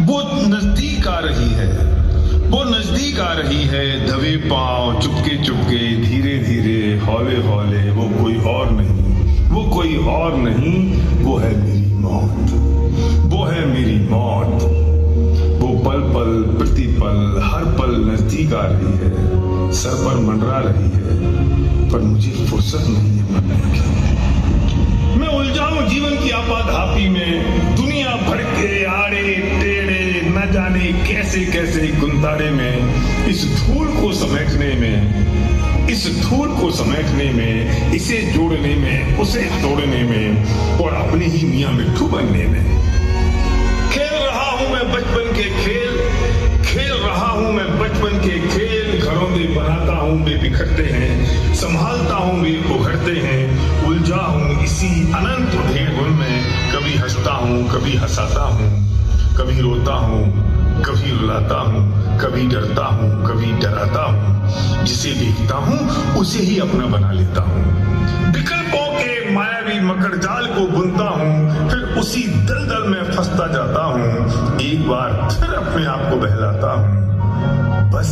वो नजदीक आ रही है, वो नजदीक आ रही है, दबे पांव, चुपके चुपके, धीरे धीरे, हौले हौले। वो कोई और नहीं, वो कोई और नहीं, वो है मेरी मौत, वो है मेरी मौत। वो पल पल, प्रति पल, हर पल नजदीक आ रही है, सर पर मंडरा रही है, पर मुझे फुर्सत नहीं है मरने की। मैं उलझा हूं जीवन की आपाधापी में, दुनिया भर के आड़े टेढ़े न जाने कैसे कैसे गुंतारे में। इस धूल को समेटने में, इस धूल को समेटने में, इसे जोड़ने में, उसे तोड़ने में, और अपने ही मियां मिट्ठू बनने में। खेल रहा हूं मैं बचपन के खेल, खेल रहा हूं मैं बचपन के खेल। घरौंदे बनाता हूं वे बिखरते हैं, संभालता हूं वे उभरते हैं। उलझा हूं इसी अनंत उधेड़ में, कभी हंसता हूं, कभी हंसाता हूं, कभी रोता हूं, कभी रुलाता हूं, कभी डरता हूं, कभी डराता हूं। जिसे देखता हूं उसे ही अपना बना लेता हूं। विकल्पों के मायावी मकड़जाल को बुनता हूं, फिर उसी दलदल में फंसता जाता हूं। एक बार फिर अपने आप को बहलाता हूं। बस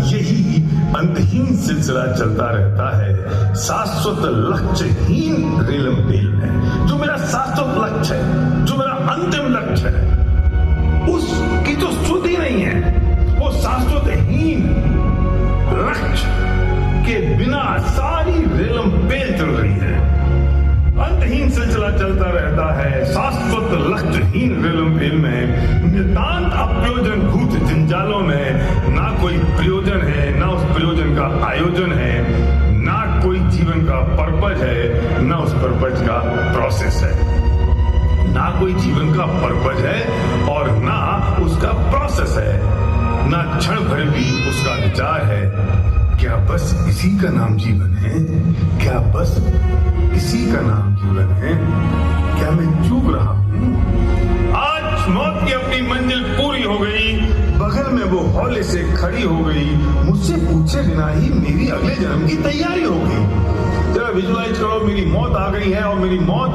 यही अंतहीन सिलसिला चलता रहता है, शाश्वत लक्ष्यहीन रेलम पेल में। जो मेरा शाश्वत लक्ष्य है, जो मेरा अंतिम लक्ष्य है, उसकी तो श्रुति नहीं है। वो शाश्वतहीन लक्ष्य के बिना सारी रेलम पेल चल रही है। अंतहीन सिलसिला चलता रहता है, शाश्वत लक्ष्यहीन रेलम पेल में, नितांत अप्रयोजन भूत जंजालों में। ना कोई प्रयोजन है, ना उस प्रयोजन का आयोजन है, ना कोई जीवन का पर्पज है, ना उस पर्पज का प्रोसेस है। ना कोई जीवन का पर्पज है और ना उसका प्रोसेस है, ना क्षण भर भी उसका विचार है। क्या बस इसी का नाम जीवन है? क्या बस इसी का नाम जीवन है? क्या मैं चूक रहा हूं? आज मौत की अपनी मंजिल पूरी हो गई, बगल में वो हौले से खड़ी हो गई, मुझसे पूछे बिना ही मेरी अगले जन्म की तैयारी हो गई। जरा विजुलाइज करो, मेरी मौत आ गई है और मेरी मौत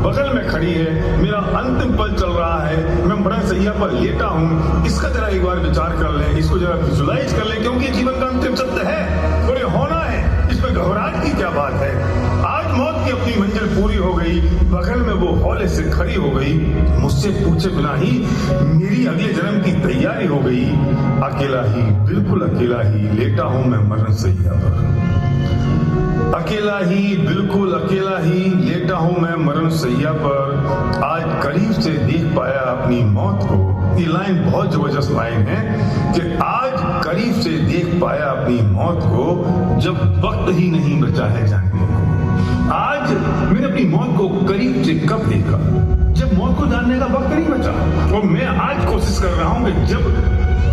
बगल में खड़ी है, मेरा अंतिम पल चल रहा है, मैं बड़ा सैया पर लेटा हूं। इसका जरा एक बार विचार कर लें, इसको जरा विजुलाइज कर लें, क्योंकि जीवन का अंतिम सत्य है और ये होना है, इसमें घबराहट की क्या बात है। आज मौत की अपनी मंजिल पूरी हो गई, बगल में वो हौले से खड़ी हो गई, मुझसे पूछे बिना ही मेरी अगले जन्म की तैयारी हो गई। अकेला ही, बिल्कुल अकेला ही लेटा हूं मैं मरण सैया पर। अकेला ही, बिल्कुल अकेला ही लेटा हूं मैं मरण सैया पर। आज करीब से देख पाया अपनी मौत को। ये लाइन बहुत जबरदस्त लाइन है कि आज करीब से देख पाया अपनी मौत को, जब वक्त ही नहीं बचा है जानने को। आज मैंने अपनी मौत को करीब से कब देखा? जब मौत को जानने का वक्त नहीं बचा। और मैं आज कोशिश कर रहा हूं कि जब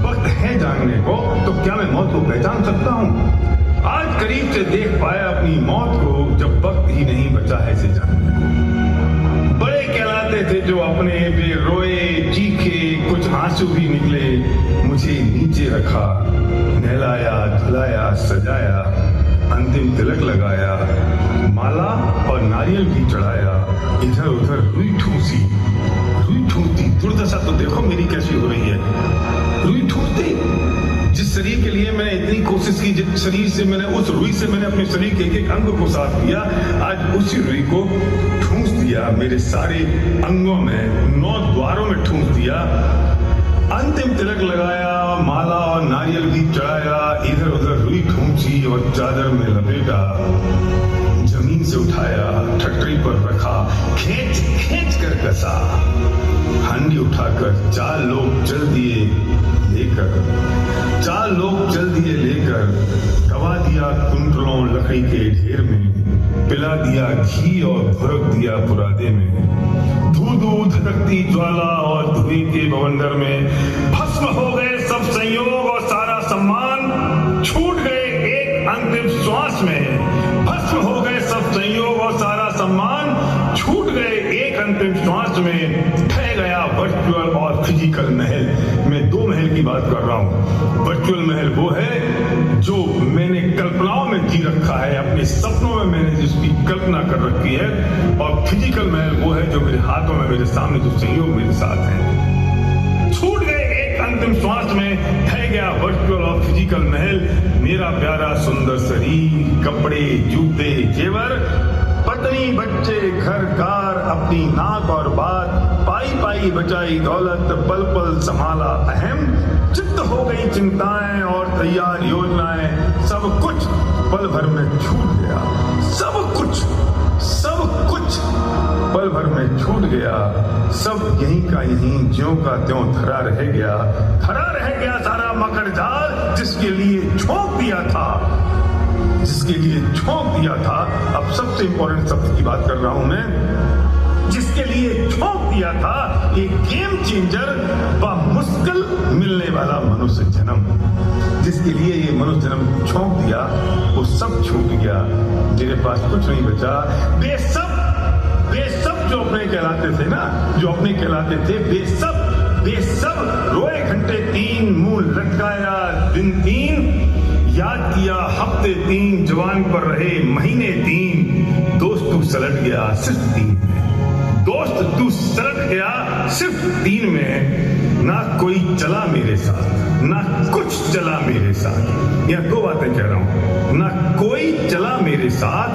वक्त है जानने को, तो क्या मैं मौत को पहचान सकता हूं? आज करीब से देख पाया अपनी मौत को, जब वक्त ही नहीं बचा है इसे जानने को। बड़े कहलाते थे जो अपने वे रोए, चीखे, कुछ आंसू भी निकले, मुझे नीचे रखा, नहलाया, धुलाया, सजाया, अंतिम तिलक लगाया, माला और नारियल भी चढ़ाया, इधर उधर रुई ठूसी। दुर्दशा तो देखो मेरी कैसी हो रही है। रुई ठूसती, जिस शरीर के लिए मैंने इतनी कोशिश की, जिस शरीर से मैंने, उस रुई से मैंने अपने शरीर के एक एक अंग को साफ किया, आज उसी रुई को ठूस दिया मेरे सारे अंगों में, 9 द्वारों में ठूस दिया। अंतिम तिलक लगाया, माला और नारियल भी चढ़ाया, इधर उधर रुई ठूंसी और चादर में लपेटा, जमीन से उठाया, ठटरी पर रखा, खींच खींच कर कसा, हांडी उठाकर 4 लोग चल दिए लेकर, दबा दिया कुंटलों लकड़ी के ढेर में, पिला दिया घी और भुरक दिया पुरादे में। धू धू धधकती ज्वाला और धुएं के बवंडर में भस्म हो गए सब संयोग और सारा सम्मान, छूट गए एक अंतिम श्वास में। भस्म हो गए सब संयोग और सारा सम्मान, छूट गए एक अंतिम श्वास में। ढह गया वर्चुअल और फिजिकल महल में, 2 महल की की बात कर रहा हूँ। वर्चुअल महल वो है जो मैंने कल्पनाओं में जी रखा है, अपने सपनों में मैंने जिसकी कल्पना कर रखी है, और फिजिकल महल वो है जो मेरे हाथों में, मेरे सामने जो संयोग मेरे साथ है। छूट गए एक अंतिम श्वास में, ढह गया वर्चुअल और फिजिकल महल। मेरा प्यारा सुंदर शरीर, कपड़े, जूते, जेवर, पत्नी, बच्चे, घर, कार, अपनी नाक और बात, पाई पाई बचाई दौलत, पल पल संभाला अहम, चित्त हो गई चिंताएं और तैयार योजनाएं, सब कुछ पल भर में छूट गया। सब कुछ पल भर में छूट गया। सब यहीं का यहीं, ज्यों का त्यों धरा रह गया सारा मकर जाल जिसके लिए झोंक दिया था। अब सबसे इंपॉर्टेंट शब्द की बात कर रहा हूं मैं, जिसके लिए झोंक दिया था, एक गेम चेंजर व मुश्किल मिलने वाला मनुष्य जन्म, जिसके लिए ये मनुष्य जन्म झोंक दिया, वो सब छूट गया। मेरे पास कुछ नहीं बचा। बेसब जो अपने कहलाते थे ना, बेसब रोए घंटे 3, मुंह लटकाया दिन 3, याद किया हफ्ते 3, जवान पर रहे महीने 3, दोस्त तू सलट गया सिर्फ 3 में, ना कोई चला मेरे साथ, ना कुछ चला मेरे साथ। यह 2 बातें कह रहा हूं, ना कोई चला मेरे साथ,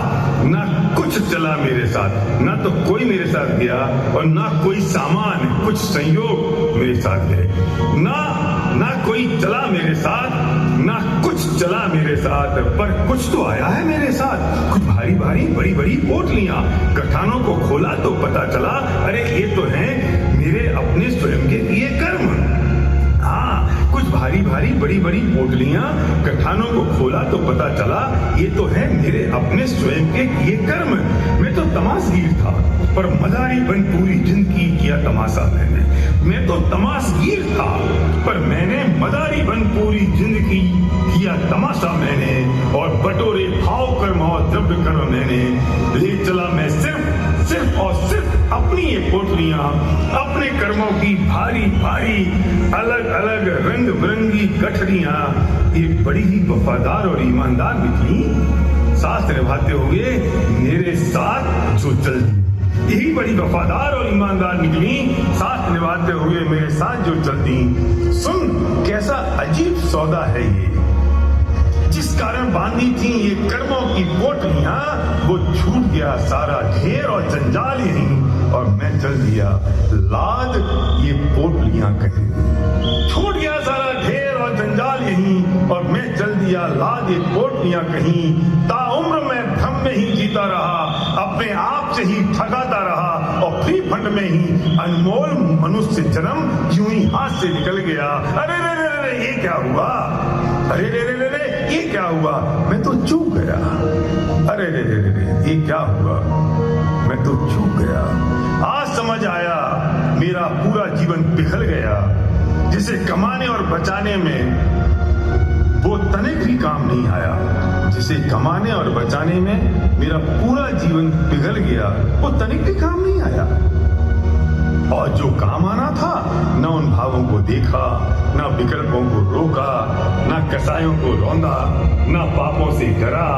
ना कुछ चला मेरे साथ। ना तो कोई मेरे साथ गया और ना कोई सामान, कुछ संयोग मेरे साथ गए। ना कोई चला मेरे साथ, ना कुछ चला मेरे साथ, पर कुछ तो आया है मेरे साथ। कुछ भारी भारी बड़ी बड़ी पोटलियां, गठानों को खोला तो पता चला, अरे ये तो हैं मेरे अपने स्वयं के किए कर्म। हाँ, कुछ भारी भारी बड़ी बड़ी पोटलियां, गठानों को खोला तो पता चला, ये तो है मेरे अपने स्वयं के किए कर्म। मैं तो तमाशगीर था, पर मदारी बन पूरी जिंदगी किया तमाशा मैंने। मैं तो तमाशगीर था, पर मैंने मदारी बन पूरी जिंदगी किया तमाशा मैंने, और बटोरे भाव कर्म और द्रव्य कर्म मैंने। ले चला मैं सिर्फ और सिर्फ अपनी ये पोटलियां, अपने कर्मों की भारी भारी अलग अलग रंग बिरंगी गठरियां। ये बड़ी ही वफादार और ईमानदार निकली, साथ निभाते हुए मेरे साथ जो चल दी। यही बड़ी वफादार और ईमानदार निकली, साथ निभाते हुए मेरे साथ जो चलती। सुन कैसा अजीब सौदा है ये, जिस कारण बांधी थी ये कर्मों की पोटलियां, वो छूट गया सारा ढेर और जंजाल यहीं, और मैं चल दिया लाद ये पोटलियां कहीं। छूट गया सारा ढेर और जंजाल यहीं, और मैं चल दिया लाद ये पोटलियां कहीं। ताउम्र मैं भ्रम में ही जीता रहा, अपने आप से ही ठगाता रहा, और फ्री फंड में ही अनमोल मनुष्य जन्म यूं ही हाथ से निकल गया। अरे रे ये क्या हुआ, अरे रे ये क्या हुआ, मैं तो चूक गया। अरे रे ये क्या हुआ, मैं तो चूक गया। आज समझ आया मेरा पूरा जीवन पिघल गया, जिसे कमाने और बचाने में वो तनिक भी काम नहीं आया। जिसे कमाने और बचाने में मेरा पूरा जीवन पिघल गया, वो तनिक भी काम नहीं आया। और जो काम आना था, न उन भावों को देखा, न विकल्पों को रोका, न कसायों को रौंदा, न पापों से डरा।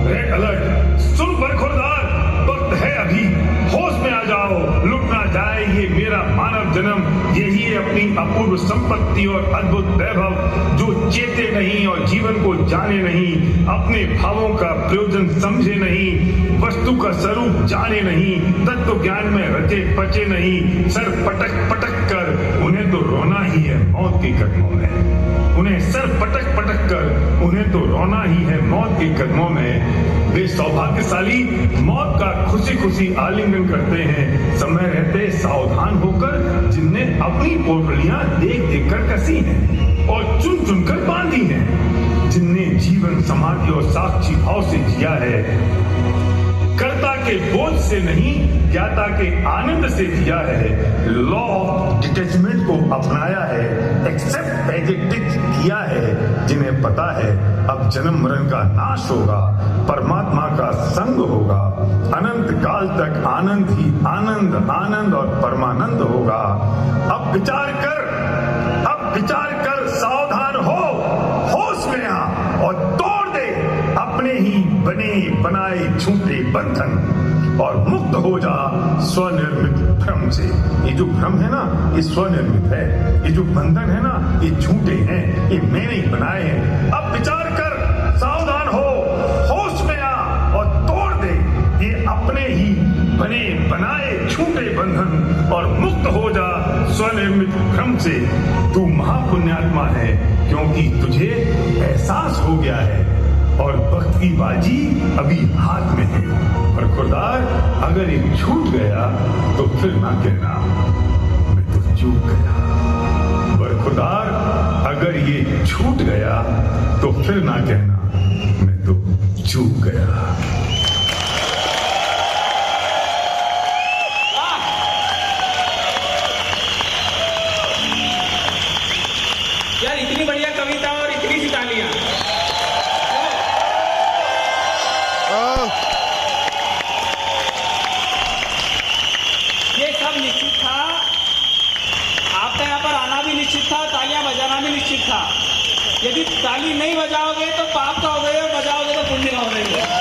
रेड अलर्ट, सुन बरखुरदार, वक्त है अभी, होश में आ जाओ, लुट ना जाए ये मेरा मानव जन्म। यही है अपनी अपूर्व संपत्ति और अद्भुत वैभव, जो चेते नहीं और जीवन को जाने नहीं, अपने भावों का प्रयोजन समझे नहीं, वस्तु का स्वरूप जाने नहीं, तत्व ज्ञान में रचे पचे नहीं, सर पटक पटक कर उन्हें तो रोना ही है मौत के कदमों में। उन्हें सर पटक पटक कर उन्हें तो रोना ही है मौत के कदमों में। वे सौभाग्यशाली मौत का खुशी खुशी आलिंगन करते हैं, समय रहते सावधान होकर, जिनने अपनी पोटलियां देख देख कर कसी हैं और चुन चुन कर बांधी हैं, जिनने जीवन समाधि और साक्षी भाव से जिया है, कर्ता के बोझ से नहीं ज्ञाता के आनंद से जिया है, लॉ ऑफ डिटैचमेंट को अपनाया है, एक्सेप्ट एज इट इज किया है, जिन्हें पता है अब जन्म मरण का नाश होगा, परमात्मा का संग होगा, अनंत काल तक आनंद ही आनंद, आनंद और परमानंद होगा। अब विचार कर बने बनाए झूठे बंधन और मुक्त हो जा स्वनिर्मित भ्रम से। ये जो भ्रम है ना, ये स्वनिर्मित है। ये जो बंधन है ना, ये झूठे हैं, ये मैंने ही बनाए हैं। अब विचार कर, सावधान हो, होश में आ और तोड़ दे ये अपने ही बने बनाए झूठे बंधन और मुक्त हो जा स्वनिर्मित भ्रम से। तू महापुण्यात्मा है क्योंकि तुझे एहसास हो गया है और वक्त की बाजी अभी हाथ में है। और खुदार, अगर ये छूट गया तो फिर ना कहना मैं तो चूक गया। पर खुदार, अगर ये छूट गया तो फिर ना कहना मैं तो चूक गया। यार, इतनी बढ़िया कविता और इतनी सी तालियां। ये सब निश्चित था, आपका यहाँ पर आना भी निश्चित था, तालियां बजाना भी निश्चित था। यदि ताली नहीं बजाओगे तो पाप का हो गए और बजाओगे तो पुण्य का हो गए।